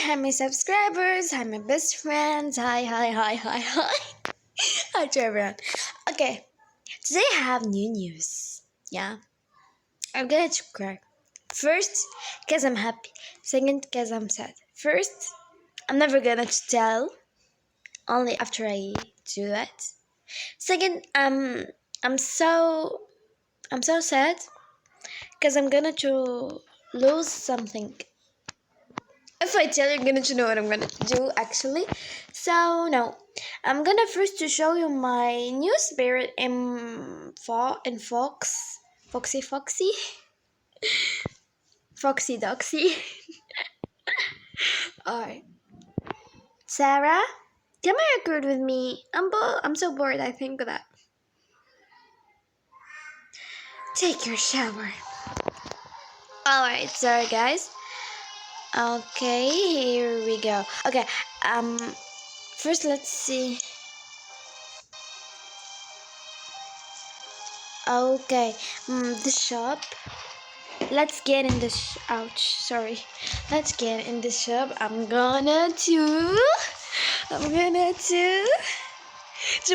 hi my subscribers, hi my best friends, hi. Hi to everyone. Okay, today I have new news. Yeah, I'm gonna cry. First, because I'm happy. Second, because I'm sad. First, I'm never gonna tell. Only after I do that. Second, I'm so I'm so sad because I'm gonna to lose something. If I tell you, you're gonna know what I'm gonna do actually. So no, I'm gonna first to show you my new spirit in Foxy Foxy Doxy. Alright, Sarah, come and record with me. I'm so bored. I think of that. Take your shower. Alright, sorry guys. Okay, here we go. Okay, first let's see. Okay, the shop. Let's get in the ouch, sorry. Let's get in the shop. I'm gonna to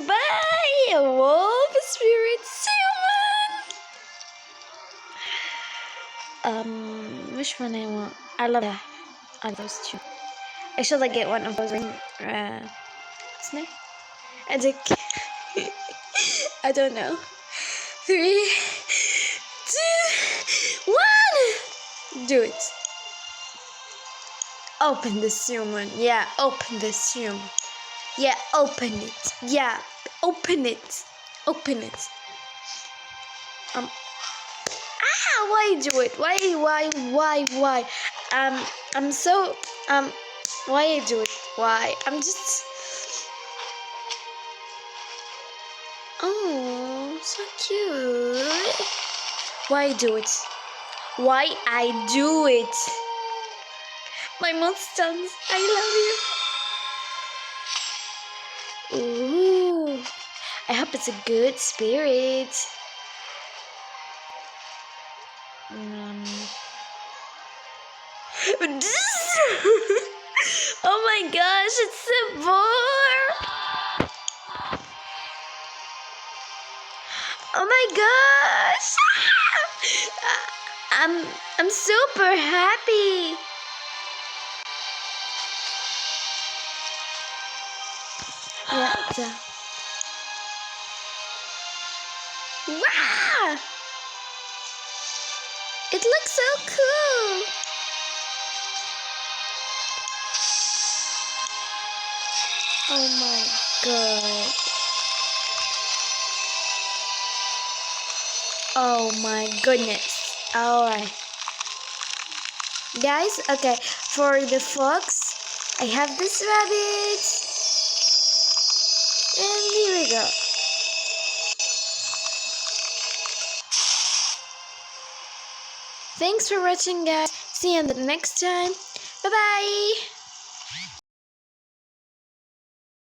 buy a wolf spirit human. Which one I want? I love that. I love those two. I should like get one of those ring. What's name? I don't know. 3, 2, 1. Do it. Open this human. Yeah, open this human. Yeah, open it. Yeah, open it. Open it. Why do it? Why? I'm so why I do it? Why? I'm just so cute. Why I do it? Why I do it? My monsters, I love you. Ooh, I hope it's a good spirit. Oh my gosh, it's so bored. Oh my gosh. I'm super happy. Yeah. Wow! It looks so cool. Oh my god. Oh my goodness. Alright. Guys, okay, for the fox, I have this rabbit. And here we go. Thanks for watching, guys. See you in the next time. Bye bye.